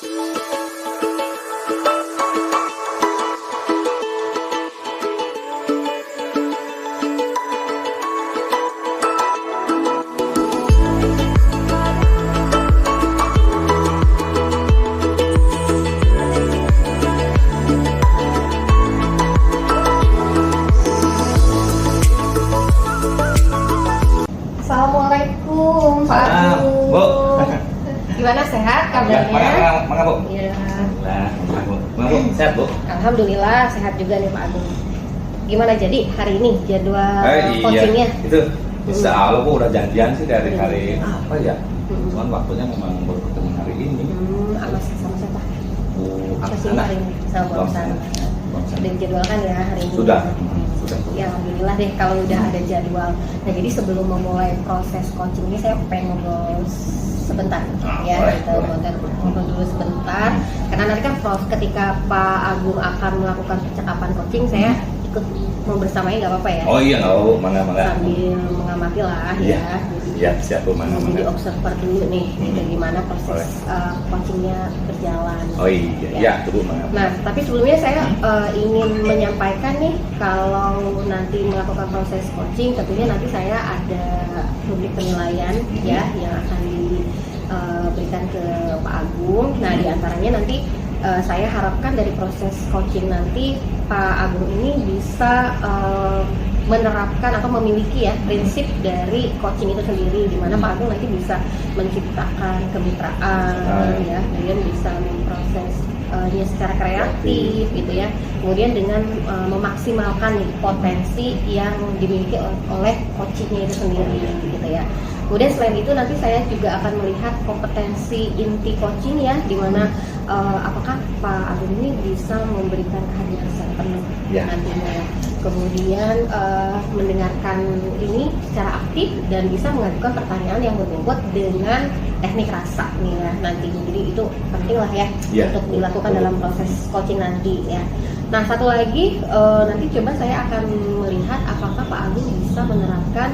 Assalamualaikum Pak Agung. Bu. Gimana, sehat kabarnya? Mangga Bu. Iya. Bu, sehat Bu? Alhamdulillah sehat juga nih Pak Agung. Gimana jadi hari ini jadwal coachingnya? Itu insya Allah Bu udah janjian sih dari hari apa ya? Cuman waktunya memang baru ketemu hari ini. Sama siapa? Bu Coaching hari ini sama Bu Aksana. Sudah dijadwalkan ya hari ini? Sudah. Ya Alhamdulillah deh kalau udah ada jadwal. Nah jadi sebelum memulai proses coaching ini saya pengen ngobrol sebentar ya, kita ngobrol dulu sebentar. Karena nanti kan ketika Pak Agung akan melakukan percakapan coaching, saya ikut membersamai, nggak apa-apa ya? Oh iya, nggak apa-apa, mangga. Sambil mengamati lah ya. Iya, siap Bu, mangga. Jadi observer dulu nih, bagaimana proses coachingnya berjalan. Oh iya, Bu, mangga. Nah, tapi sebelumnya saya ingin menyampaikan nih, kalau nanti melakukan proses coaching, tentunya nanti saya ada rubrik penilaian ya yang akan diberikan ke Pak Agung. Nah, diantaranya nanti saya harapkan dari proses coaching nanti Pak Agung ini bisa menerapkan atau memiliki ya prinsip dari coaching itu sendiri, di mana Pak Agung nanti bisa menciptakan kemitraan ya, kemudian bisa memproses secara kreatif gitu ya, kemudian dengan memaksimalkan nih, potensi yang dimiliki oleh coachingnya itu sendiri gitu ya. Kemudian selain itu nanti saya juga akan melihat kompetensi inti coaching ya, di mana apakah Pak Agung ini bisa memberikan kehadiran secara penuh nantinya ya. Kemudian mendengarkan ini secara aktif dan bisa mengajukan pertanyaan yang berbobot dengan teknik rasa nih ya nantinya. Jadi itu penting lah ya untuk dilakukan dalam proses coaching nanti ya. Nah satu lagi nanti coba saya akan melihat apakah Pak Agung bisa menerapkan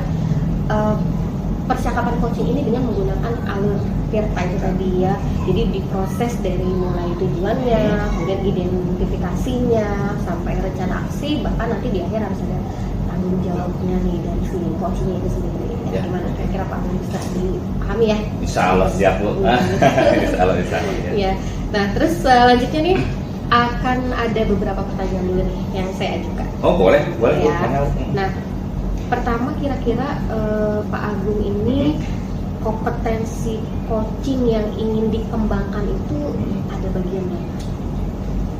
percakapan coaching ini dengan menggunakan alur Tirta itu tadi ya. Jadi diproses dari mulai tujuannya, kemudian identifikasinya, sampai rencana aksi, bahkan nanti di akhir harus ada tanggung jawabnya nih dari si coachingnya itu sendiri. Gimana kira-kira Pak Agung bisa dipahami ya? Insya Allah siap Bu. Insya Allah ya. Nah terus selanjutnya nih akan ada beberapa pertanyaan dulu nih yang saya ajukan. Oh boleh Bu. Ya. Nah pertama kira-kira Pak Agung ini kompetensi coaching yang ingin dikembangkan itu ada bagian mana?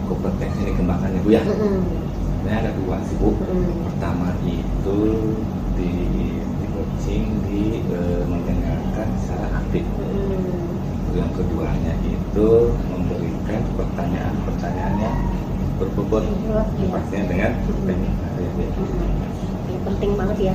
Kompetensi dikembangkan Bu ya? Sebenarnya ada dua sih Bu. Pertama itu di coaching di mendengarkan secara aktif. Yang keduanya itu memberikan pertanyaan-pertanyaan yang berbobot, pastinya dengan teknik. Penting banget ya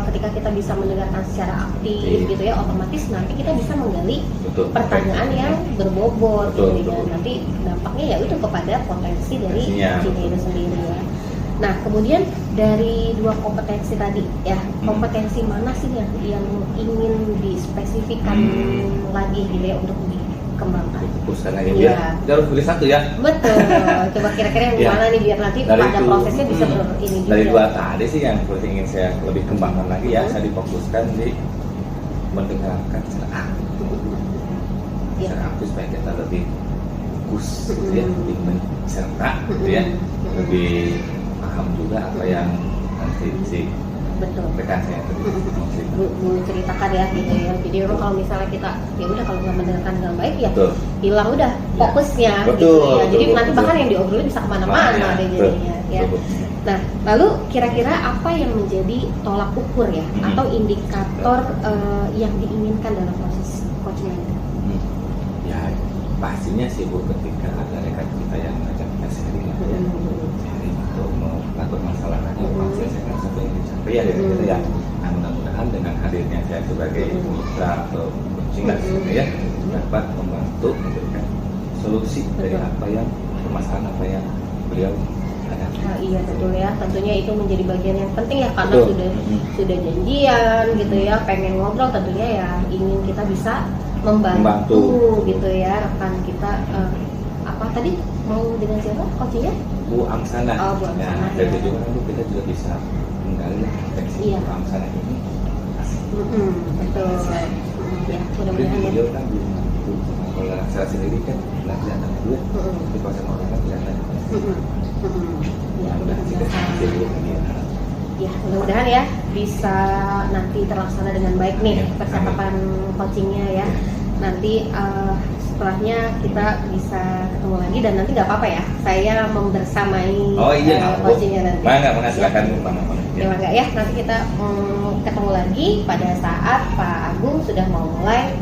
ketika kita bisa mendengarkan secara aktif gitu ya, otomatis nanti kita bisa menggali pertanyaan yang berbobot gitu ya. Nanti dampaknya ya itu kepada potensi dari coaching itu sendiri ya. Nah kemudian dari dua kompetensi tadi ya, kompetensi mana sih yang ingin dispesifikkan lagi gitu ya untuk dikembangkan? Fokuskan aja ya. Kita harus pilih satu ya. Betul. Coba kira-kira yang mana nih biar nanti pada prosesnya bisa ini juga. Dari dua tadi sih yang ingin saya lebih kembangkan lagi ya, saya difokuskan di mendengarkan secara aktif. Secara aktif supaya kita lebih fokus gitu ya, lebih mencerna gitu ya, lebih paham juga apa yang nanti si rekan saya Bu ceritakan ya gitu ya. Jadi memang kalau misalnya kita ya udah kalau nggak mendengarkan dengan baik ya hilang udah fokusnya gitu ya. Jadi nanti bahkan yang diobrolin bisa kemana-mana deh jadinya ya. Nah lalu kira-kira apa yang menjadi tolak ukur ya atau indikator yang diinginkan dalam proses coaching itu? Ya pastinya sih Bu, ketika ada rekan kita yang ngajak kita sharing atau melakukan masalah lagi, pasti saya kan satu yang dicapai ya dari kita ya. Nah mudah-mudahan dengan hadirnya saya sebagai mitra atau coaching ya dapat membantu memberikan solusi dari apa yang permasalahan apa yang beliau hadapi. Iya betul ya, tentunya itu menjadi bagian yang penting ya, karena sudah janjian gitu ya, pengen ngobrol, tentunya ya ingin kita bisa membantu gitu ya rekan kita tadi mau dengan siapa coachingnya? Bu Angsana. Oh, Bu Angsana. Nah, dari tujuan itu kita juga bisa menggali konteks Iya. Bu Angsana ini. Betul. Ya, mudah-mudahan ya. Beliau kan belum mampu kalau saya sendiri kan nggak kelihatan dulu, di pasar orang kan kelihatan. Ya, mudah-mudahan. Ya, mudah-mudahan ya bisa nanti terlaksana dengan baik nih percakapan coachingnya ya. Nanti setelahnya kita bisa ketemu lagi dan nanti nggak apa-apa ya, saya membersamai coachingnya nanti. Mangga silakan Bu. Ya enggak ya, nanti kita ketemu lagi pada saat Pak Agung sudah mau mulai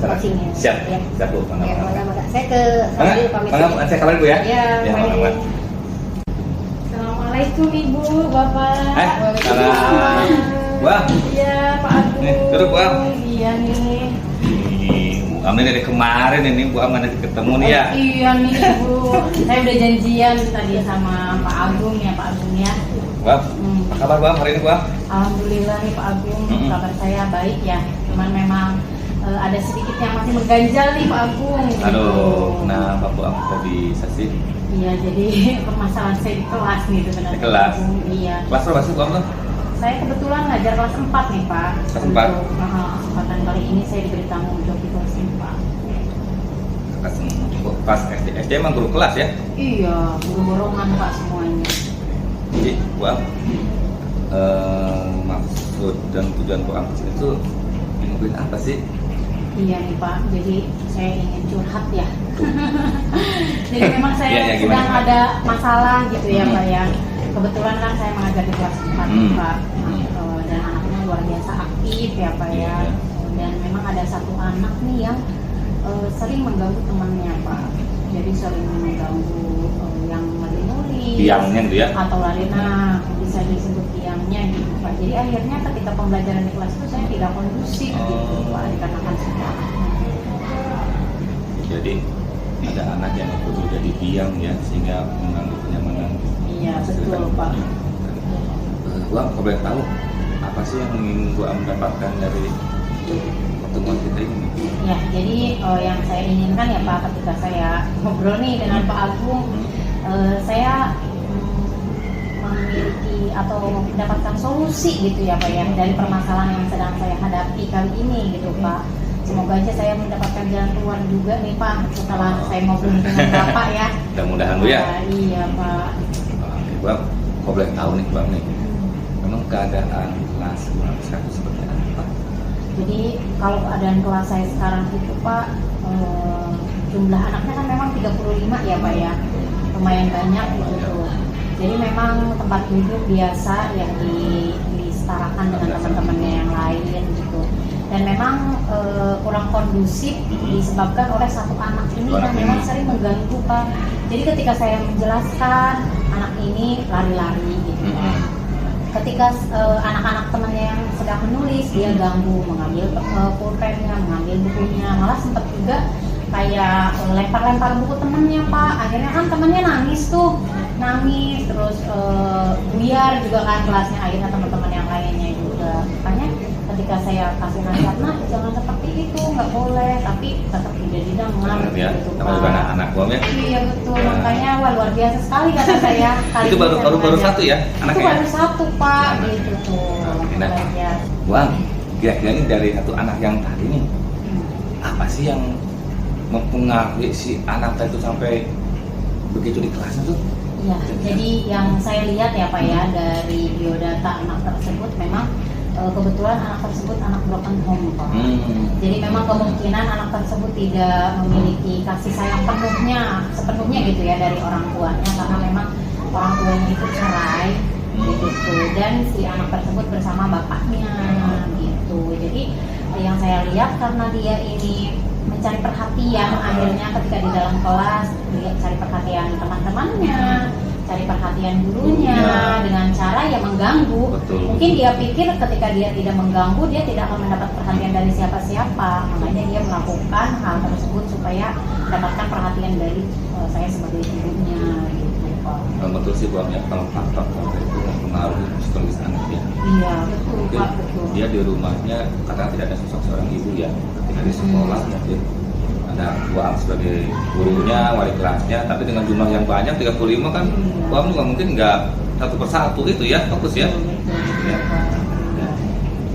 coachingnya. Siap, ya. siap Bu. Mangga. Saya ke sambil pamit. Mangga, saya kabarin Bu ya. Ya, baik. Assalamualaikum Ibu, Bapak. Salam. Wah. Iya, Pak Agung. Nih, duduk, Bang. Iya nih. Bu Am dari kemarin ini Bu Am nanti ketemu nih ya. Iya nih Bu, saya udah janjian tadi sama Pak Agung ya, Pak Agung ya. Bu Am, apa kabar Bu Am hari ini Bu Am? Alhamdulillah nih Pak Agung, kabar saya baik ya. Cuman memang ada sedikit yang masih mengganjal nih Pak Agung. Aduh, kenapa Bu Am kok bisa sih? Iya, jadi permasalahan saya di kelas nih sebenarnya. Di kelas? Pak Agung. Iya. Kelas berapa sih Bu Am tuh? Saya kebetulan ngajar kelas 4 nih Pak. Kelas 4? Kesempatan kali ini saya diberi tanggung jawab di kelas 4. Kelas SD emang guru kelas ya? Iya, guru borongan Pak semuanya. Jadi Bu Am, maksud dan tujuan Bu Am itu ngelakuin apa sih? Iya nih Pak, jadi saya ingin curhat ya. Jadi memang saya sedang ada masalah gitu ya Pak ya. Kebetulan kan saya mengajar di kelas 4 Pak, dan anaknya luar biasa aktif ya Pak ya. Dan memang ada satu anak nih yang sering mengganggu temannya Pak. Jadi sering mengganggu yang lagi nulis, Biangnya gitu ya? atau lari, bisa disebut biangnya gitu Pak. Jadi akhirnya ketika pembelajaran di kelas itu saya tidak kondusif gitu Pak, dikarenakan semua. Jadi ada anak yang betul jadi biang ya, sehingga mengganggu kenyamanan. Iya betul Pak. Bu Am, kalau boleh tahu apa sih yang ingin Bu Am dapatkan dari pertemuan kita ini? Ya, jadi yang saya inginkan ya Pak, ketika saya ngobrol nih dengan Pak Agung, saya memiliki atau mendapatkan solusi gitu ya Pak ya, dari permasalahan yang sedang saya hadapi kali ini gitu Pak. Semoga aja saya mendapatkan jalan keluar juga nih Pak setelah saya ngobrol dengan Bapak ya. Mudah-mudahan Bu ya. Iya Pak. Bu Am, kalau boleh tahu nih Bu Am nih, memang keadaan kelas Bu Am sekarang itu seperti apa? Jadi kalau keadaan kelas saya sekarang itu Pak, jumlah anaknya kan memang 35 ya Pak ya, lumayan banyak gitu. Jadi memang tempat duduk biasa yang disetarakan dengan teman-temannya yang lain gitu. Dan memang kurang kondusif disebabkan oleh satu anak ini yang memang sering mengganggu Pak. Jadi ketika saya menjelaskan, anak ini lari-lari gitu. Ketika anak-anak temannya yang sedang menulis, dia ganggu, mengambil pulpennya, mengambil bukunya, malah sempat juga kayak lempar-lempar buku temennya Pak. Akhirnya kan temennya nangis terus buyar juga kan kelasnya, akhirnya teman-teman yang lainnya juga. Makanya ketika saya kasih nasihat, jangan seperti itu, nggak boleh, tapi tetap tidak didengar gitu Pak. Anak Bu Am ya? Iya betul, makanya wah luar biasa sekali kata saya. Itu baru satu ya anaknya? Itu baru satu Pak, gitu tuh. Nah, Bu Am, kira-kira ini dari satu anak yang tadi nih, apa sih yang mempengaruhi si anak itu sampai begitu di kelasnya tuh? Iya, jadi yang saya lihat ya Pak ya, dari biodata anak tersebut memang kebetulan anak tersebut anak broken home Pak. Jadi memang kemungkinan anak tersebut tidak memiliki kasih sayang sepenuhnya gitu ya dari orang tuanya, karena memang orang tuanya itu cerai gitu, dan si anak tersebut bersama bapaknya gitu. Jadi yang saya lihat karena dia ini mencari perhatian, akhirnya ketika di dalam kelas dia cari perhatian teman-temannya, cari perhatian gurunya dengan cara yang mengganggu. Betul. Mungkin dia pikir ketika dia tidak mengganggu, dia tidak akan mendapat perhatian dari siapa-siapa. Makanya dia melakukan hal tersebut supaya mendapatkan perhatian dari saya sebagai ibunya gitu Pak. Betul sih Bu Am ya, kalau faktor itu mempengaruhi psikologis anak ya. Iya betul Pak, betul. Dia di rumahnya karena tidak ada sosok seorang ibu ya, ketika di sekolah mungkin ada Nah, Bu Am sebagai gurunya, wali kelasnya, tapi dengan jumlah yang banyak 35 kan, Bu Am juga mungkin nggak satu persatu itu ya, fokus ya. Ya.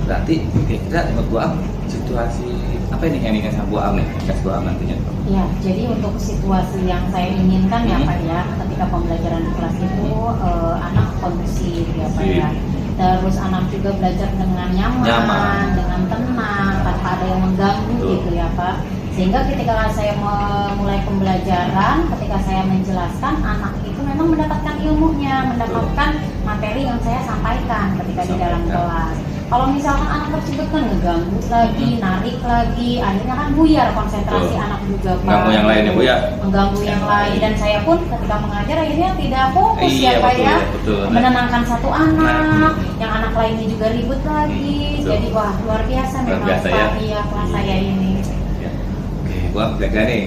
Berarti kira-kira menurut Bu Am situasi apa ini yang ingin sama Bu Am nih, Bu Am nantinya? Ya, jadi untuk situasi yang saya inginkan ya Pak ya, ketika pembelajaran di kelas itu anak kondusif ya Pak ya. Terus anak juga belajar dengan nyaman. Dengan tenang, tanpa ada yang mengganggu gitu ya Pak. Sehingga ketika saya memulai pembelajaran, ketika saya menjelaskan, anak itu memang mendapatkan ilmunya, mendapatkan materi yang saya sampaikan ketika di dalam kelas. Kalau misalkan anak tersebut kan ngeganggu lagi, narik lagi, akhirnya kan buyar konsentrasi anak juga Pak. Mengganggu yang lain ya Bu ya? Mengganggu yang lain, dan saya pun ketika mengajar akhirnya tidak fokus ya Pak ya. Menenangkan satu anak, yang anak lainnya juga ribut lagi. Jadi wah luar biasa memang Pak, iya kelas saya ini. Oke, Bu Am kira-kira nih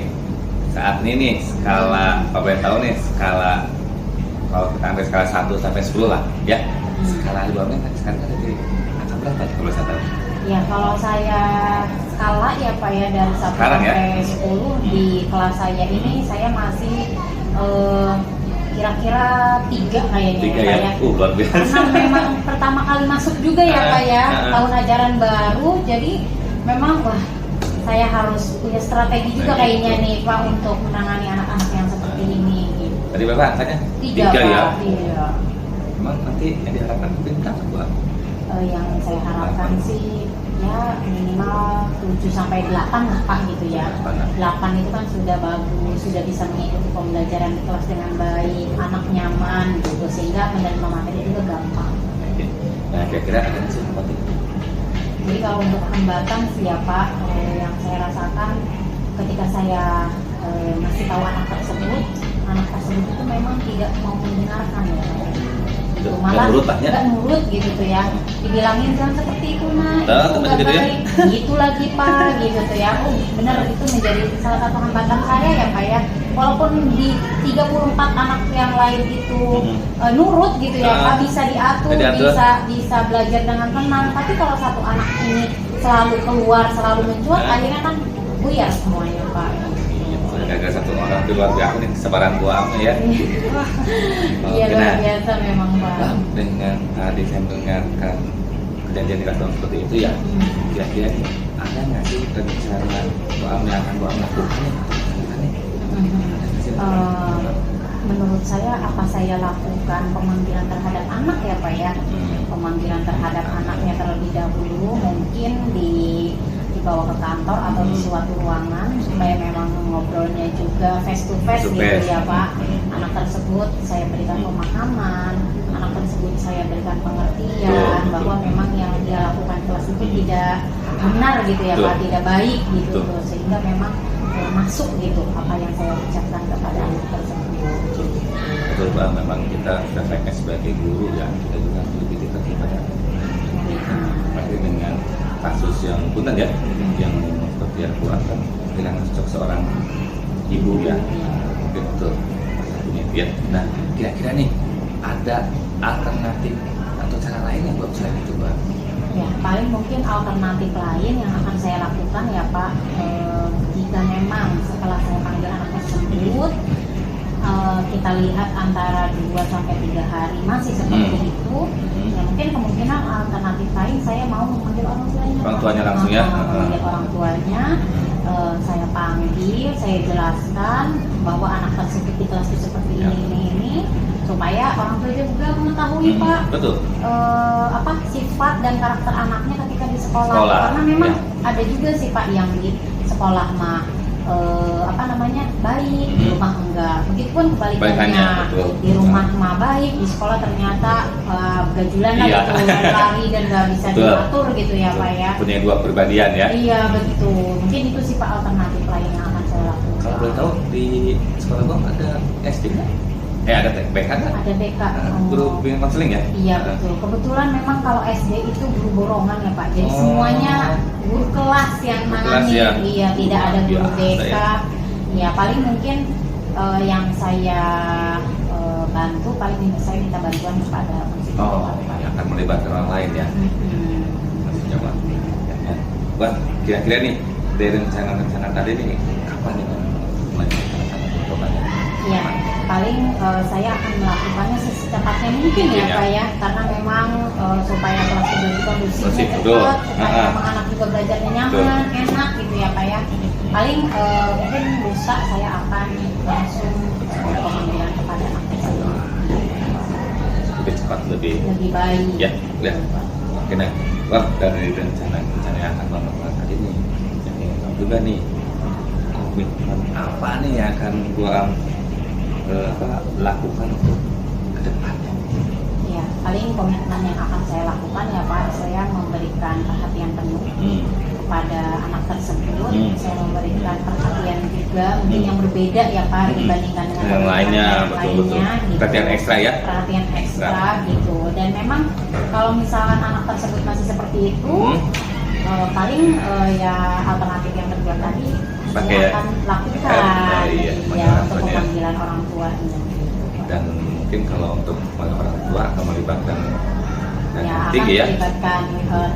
saat ini nih skala, Pak boleh tahu nih skala, kalau kita ambil skala 1 sampai 10 lah ya, skala Bu Am nya sekarang ada di angka berapa kalau saya tahu? Ya kalau saya skala ya Pak ya dari 1 sampai 10 di kelas saya ini saya masih kira-kira 3 kayaknya 3 ya Pak ya. Luar biasa. Karena memang pertama kali masuk juga ya Pak ya, tahun ajaran baru, jadi memang wah saya harus punya strategi juga kayaknya nih Pak untuk menangani anak-anak yang seperti ini. Gitu. Tadi berapa angkanya? 3 Pak. Ya? Iya. Emang nanti yang diharapkan mungkin berapa Bu Am? Yang saya harapkan sih ya minimal 7 sampai 8 lah Pak gitu ya. 8 itu kan sudah bagus, sudah bisa mengikuti pembelajaran di kelas dengan baik, anak nyaman gitu, sehingga menerima materi juga gampang. Nah kira-kira ada nggak sih hambatan? Jadi kalau untuk hambatan sih ya Pak, yang saya rasakan ketika saya ngasih tahu anak tersebut itu memang tidak mau mendengarkan ya. Malah nggak nurut gitu tuh ya, dibilangin jangan seperti itu nah, itu nggak baik, gitu lagi Pak gitu tuh ya. Benar, itu menjadi salah satu hambatan saya ya Pak ya. Walaupun di 34 anak yang lain itu nurut gitu ya Pak, bisa diatur, bisa belajar dengan tenang, tapi kalau satu anak ini selalu keluar, selalu mencuat, akhirnya kan buyar semuanya Pak. Gara-gara satu orang itu luar biasa nih kesabaran Bu Am ya. Iya luar biasa memang Pak. Dengan tadi saya mendengarkan kejadian di kelas seperti itu ya, kira-kira nih ada nggak sih rencana Bu Am yang akan Bu Am lakukan nih? Menurut saya apa saya lakukan pemanggilan terhadap anak ya Pak ya. Pemanggilan terhadap anaknya terlebih dahulu, mungkin dibawa ke kantor atau di suatu ruangan supaya memang ngobrolnya juga face to face gitu ya Pak. Anak tersebut saya berikan pemahaman, anak tersebut saya berikan pengertian bahwa memang yang dia lakukan kelas itu tidak benar gitu ya Pak, tidak baik gitu, sehingga memang masuk gitu apa yang saya ucapkan kepada anak tersebut. Betul Pak, memang kita sebaiknya sebagai guru ya, kita juga harus lebih dekat kepada apalagi dengan kasus yang punten ya, yang seperti yang kurang kan kehilangan sosok seorang ibu ya, betul satunya ya. Nah kira-kira nih ada alternatif atau cara lain yang buat selain itu Pak? Ya paling mungkin alternatif lain yang akan saya lakukan ya Pak, jika memang setelah saya panggil anak tersebut kita lihat antara 2 sampai 3 hari masih seperti itu, ya mungkin kemungkinan alternatif lain saya mau memanggil orang tuanya langsung ya, memanggil orang tuanya, saya panggil, saya jelaskan bahwa anak tersebut di kelas itu seperti ini, supaya orang tua juga mengetahui Pak apa sifat dan karakter anaknya ketika di sekolah. Karena memang ada juga sih Pak yang di sekolah mah baik, di rumah enggak. Begitupun kebalikannya, di rumah mah baik, di sekolah ternyata gajulan gitu, lari dan nggak bisa diatur gitu ya Pak ya. Punya 2 kepribadian ya. Iya betul. Mungkin itu sih Pak alternatif lain yang akan saya lakukan. Kalau boleh tahu di sekolah Bang ada SD nggak? Ada BK nggak? Ada BK. Guru bimbingan konseling ya? Iya betul. Kebetulan memang kalau SD itu guru borongan ya Pak. Jadi semuanya guru kelas yang nangani. Iya, tidak ada guru BK. Ya paling mungkin yang saya bantu, paling saya minta bantuan kepada psikolog. Akan melibatkan orang lain ya. Masih coba. Wah, kira-kira nih dari rencana-rencana tadi nih apa nih menyelesaikan pertobangan? Ya, paling saya akan melakukannya secepatnya mungkin ya Pak ya, karena memang supaya kelas 11 itu kondusifnya cepat, supaya memang anak juga belajarnya nyaman, enak gitu ya Pak ya. Paling mungkin lusa saya akan langsung pemanggilan kepada anak tersebut. Lebih cepat, lebih baik. Ya, ya. Oke, nah, wah dari rencana yang akan melakukan tadi nih, yang ingin tahu juga nih, komitmen apa nih yang akan gua lakukan untuk ke depannya? Ya, paling komitmen yang akan saya lakukan ya Pak, saya memberikan perhatian penuh kepada anak tersebut. Saya memberikan perhatian juga mungkin yang berbeda ya Pak dibandingkan dengan yang lainnya, betul. Gitu. Perhatian ekstra ya? Perhatian ekstra gitu. Dan memang kalau misalkan anak tersebut masih seperti itu, paling ya alternatif yang kedua tadi saya akan lakukan ya untuk pemanggilan orang tuanya. Dan mungkin kalau untuk orang tua akan melibatkan tinggi ya, melibatkan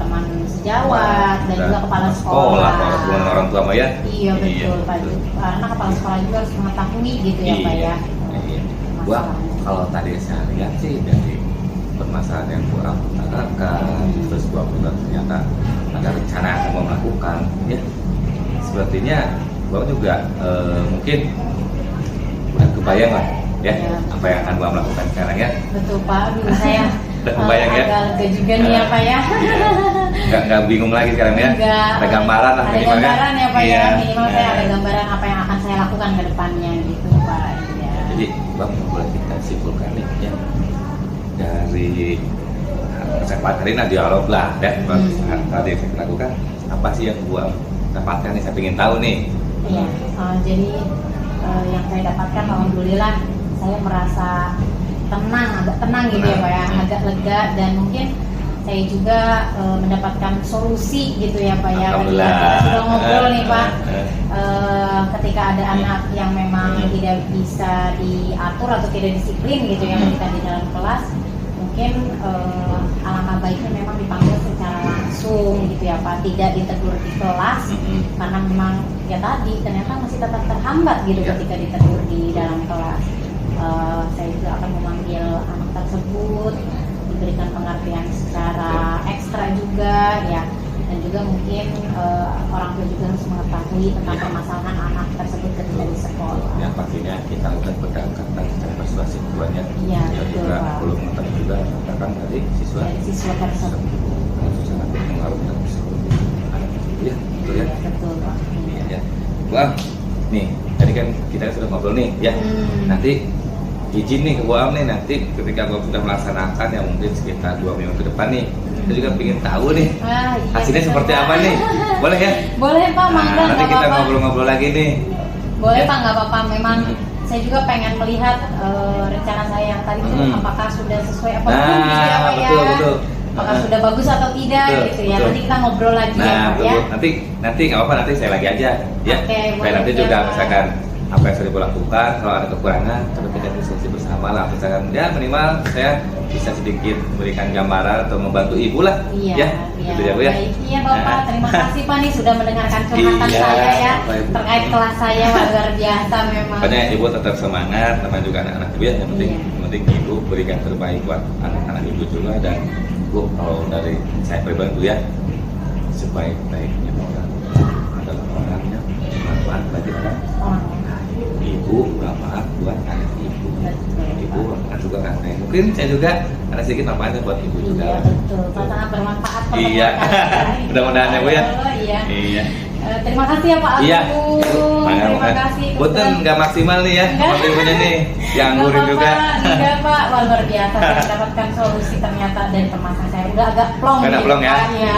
teman sejawat dan juga kepala sekolah. Orang tua Maya. Iya betul Pak. Karena kepala sekolah juga harus mengetahui gitu ya Pak ya. Wah, kalau tadi saya lihat sih dari permasalahan yang kurang utarakan, terus gua juga ternyata ada rencana yang mau melakukan, ya sepertinya gua juga mungkin udah kebayang lah ya apa yang akan gua melakukan sekarang ya. Betul Pak, aduh saya udah kebayang ya. Agak lega juga nih ya Pak ya. Nggak bingung lagi sekarang ya. Ada gambaran lah. Ada gambaran ya Pak ya. Minimal saya ada gambaran apa yang akan saya lakukan ke depannya gitu Pak. Ya. Jadi Bang boleh kita simpulkan nih ya dari kesempatan ini dialog lah ya. Tadi saya lakukan apa sih yang gua dapatkan nih, saya ingin tahu nih. Iya, jadi yang saya dapatkan alhamdulillah saya merasa agak tenang gitu ya Pak ya, agak lega, dan mungkin saya juga mendapatkan solusi gitu ya Pak ya. Kita sudah ngobrol nih Pak, ketika ada anak yang memang tidak bisa diatur atau tidak disiplin gitu ya ketika di dalam kelas, mungkin alangkah baiknya memang dipanggil secara langsung gitu ya Pak, tidak ditegur di kelas karena memang ya tadi ternyata masih tetap terhambat gitu ketika ditegur di dalam kelas. Saya juga akan memanggil anak tersebut, diberikan pengertian secara ekstra juga ya, dan juga mungkin orang tua juga harus mengetahui tentang permasalahan anak tersebut ketika di sekolah. Ya pastinya kita akan berdekatan secara persuasif tuanya. Iya betul juga, Pak. perlu mengetahui juga katakan dari siswa tersebut. Sangat berpengaruh dan ya betul ya. Betul Pak. Iya ya. Wah, nih tadi kan kita sudah ngobrol nih ya. Nanti izin nih ke Boam nih, nanti ketika Boam sudah melaksanakan yang mungkin sekitar 2 minggu ke depan nih, kita juga ingin tahu nih hasilnya seperti apa nih. Boleh ya? Boleh Pak, mangga. Nanti kita ngobrol-ngobrol lagi nih. Boleh Pak, nggak apa-apa. Memang saya juga pengen melihat rencana saya yang tadi itu apakah sudah sesuai apa belum gitu ya Pak ya. Betul. Apakah sudah bagus atau tidak gitu ya. Nanti kita ngobrol lagi ya Pak ya. Nanti nggak apa-apa, nanti saya lagi aja ya. Supaya nanti juga misalkan apa yang sudah dilakukan, kalau ada kekurangan coba kita diskusi bersama lah, misalkan ya minimal saya bisa sedikit memberikan gambaran atau membantu ibu lah. Iya, gitu ya Bu ya. Iya Bapak, terima kasih Pak nih sudah mendengarkan curhatan saya ya terkait kelas saya, luar biasa memang. Pokoknya ibu tetap semangat, namanya juga anak-anak ibu ya, yang penting ibu berikan terbaik buat anak-anak ibu juga. Dan Bu, kalau dari saya pribadi Bu ya, sebaik-baiknya orang adalah orang yang bermanfaat bagi orang. Ibu bermanfaat buat anak ibu. Ibu bermanfaat juga kan. Mungkin saya juga ada sedikit manfaatnya buat ibu juga. Iya betul, sangat bermanfaat. Iya, mudah-mudahan ya Bu ya. Iya. Terima kasih ya Pak Agung. Iya. Terima kasih. Punten nggak maksimal nih ya, ibunya nih, yang ngurus juga. Enggak Pak, luar biasa. Saya mendapatkan solusi ternyata dari permasalahan saya. Udah agak plong. Udah plong ya. Iya.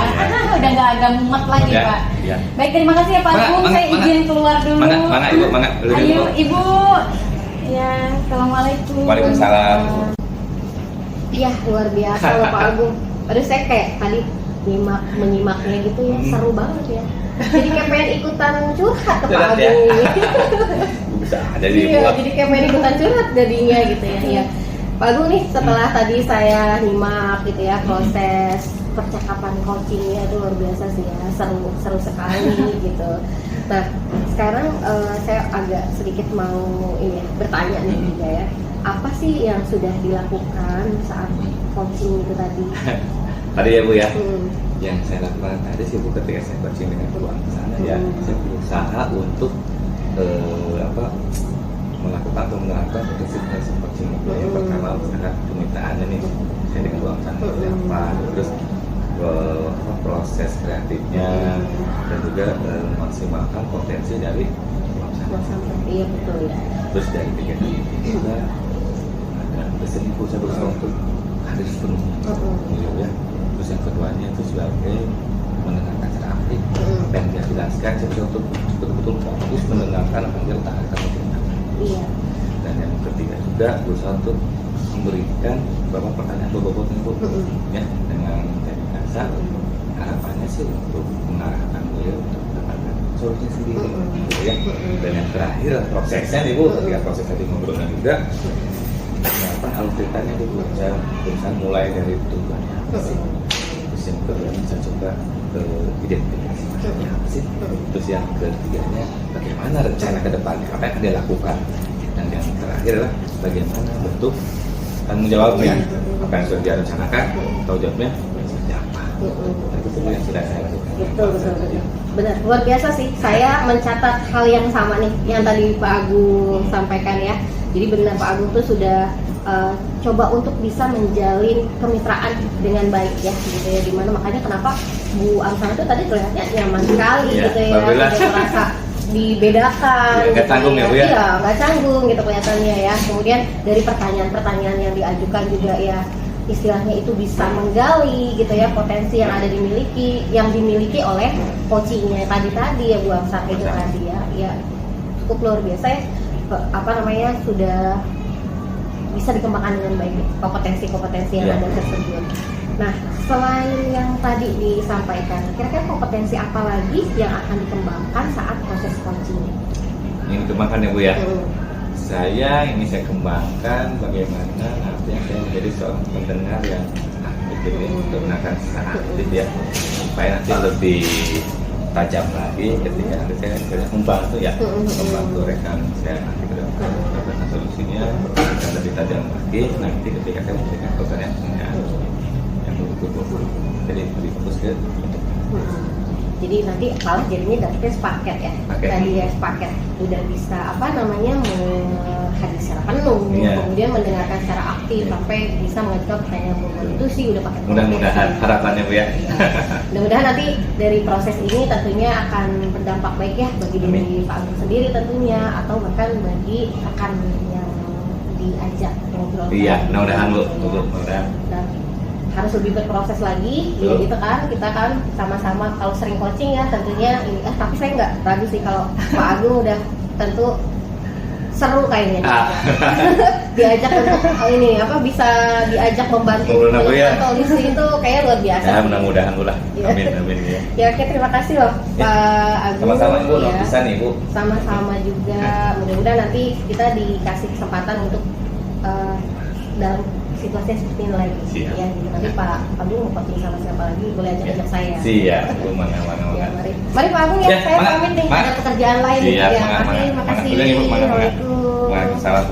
Udah nggak agak mumet lagi Pak. Iya. Baik, terima kasih ya Pak Agung. Saya izin keluar dulu. Mana ibu, mana? Ayo ibu. Ya, assalamualaikum. Waalaikumsalam. Iya, luar biasa loh Pak Agung. Aduh, saya kayak tadi menyimaknya gitu ya, seru banget ya. Jadi kayak pengen ikutan curhat ke Pak Agung. Bisa ada di iya, jadi kayak pengen ikutan curhat jadinya gitu ya. Iya. Pak Agung nih, setelah tadi saya nyimak gitu ya proses percakapan coachingnya, itu luar biasa sih ya, seru sekali gitu. Nah, sekarang saya agak sedikit mau ini ya, bertanya nih juga ya. Apa sih yang sudah dilakukan saat coaching itu tadi? Tadi ya Bu ya, yang saya lakukan tadi sih Bu, ketika saya coaching dengan peluang sana ya, saya berusaha untuk melakukan atau menerapkan prinsip-prinsip coaching. Yang pertama, misalkan permintaannya nih, saya dengan peluang sana seperti apa, terus proses kreatifnya, dan juga memaksimalkan potensi dari peluang sana. Iya betul ya. Terus dari kegiatan itu juga ada berselingkuh, saya berusaha untuk hadir sepenuhnya, gitu ya. Terus yang keduanya itu sebagai mendengarkan secara aktif, dan dia jelaskan saya berusaha untuk betul-betul fokus mendengarkan apa yang dia letakkan menceritakan. Iya. Dan yang ketiga juga berusaha untuk memberikan beberapa pertanyaan bobot Bu, ya, dengan teknik dasar. Harapannya sih untuk mengarahkan beliau untuk mendapatkan solusi sendiri, gitu ya. Dan yang terakhir prosesnya nih Bu, ketika proses tadi ngobrolnya juga, apa alur ceritanya Bu, saya berusaha mulai dari tujuannya apa sih. Terus yang kedua saya coba identifikasi maksudnya apa sih. Terus yang ketiganya bagaimana rencana ke depannya, apa yang akan dia lakukan. Dan yang terakhir adalah bagaimana bentuk tanggung jawabnya, apa yang sudah dia rencanakan, tanggung jawabnya seperti apa. Itu yang sudah saya lakukan. Betul. Benar, luar biasa sih. Saya mencatat hal yang sama nih yang tadi Pak Agung sampaikan ya. Jadi benar Pak Agung tuh sudah coba untuk bisa menjalin kemitraan dengan baik ya, gitu ya. Dimana makanya kenapa Bu Amsal itu tadi terlihatnya nyaman sekali gitu ya, tidak merasa dibedakan. Nggak canggung ya Bu ya? Iya, nggak canggung gitu kelihatannya ya. Kemudian dari pertanyaan-pertanyaan yang diajukan juga ya, istilahnya itu bisa menggali gitu ya potensi yang ada yang dimiliki oleh coachingnya tadi ya Bu Amsal itu tadi ya cukup luar biasa ya, sudah bisa dikembangkan dengan baik kompetensi yang ada tersebut. Nah, selain yang tadi disampaikan, kira-kira kompetensi apa lagi yang akan dikembangkan saat proses coaching? Ini dikembangkan ya Bu ya. Saya kembangkan bagaimana artinya saya menjadi seorang pendengar yang aktif, untuk mendengarkan secara aktif ya, supaya nanti lebih tajam lagi ketika nanti saya membantu rekan saya nanti ke depan mendapatkan solusinya dan lebih tajam lagi nanti ketika saya memberikan pertanyaan yang betul-betul jadi lebih fokus ke jadi nanti malah jadinya dapetnya sepaket ya. Tadi ya sepaket udah bisa hadir secara penuh, kemudian mendengarkan secara aktif sampai bisa mengajukan pertanyaan itu sih udah paket. Mudah-mudahan harapannya Bu ya. Mudah-mudahan nanti dari proses ini tentunya akan berdampak baik ya bagi diri Pak Agung sendiri tentunya, atau bahkan bagi rekan yang diajak ngobrol. Iya, mudah-mudahan Bu, mudah-mudahan. Harus lebih berproses lagi, gitu kan, kita kan sama-sama kalau sering coaching ya tentunya ini, tapi saya nggak ragu sih kalau Pak Agung udah tentu seru kayaknya diajak untuk bisa diajak membantu solusi itu kayak luar biasa. Ya, mudah-mudahan Bu lah. Amin ya. Ya, oke, terima kasih loh Pak Agung. Sama-sama Bu, ya. bisa nih Bu. Sama-sama juga. Mudah-mudahan nanti kita dikasih kesempatan untuk dalam situasi seperti ini lagi. Ya, gitu. Nanti Pak Agung mau coaching sama siapa lagi boleh ajak saya. Siap, Bu, mana. Ya, mari Pak Agung ya, saya pamit nih, ada pekerjaan lain. Siap, Makasih. Assalamualaikum. Waalaikumsalam.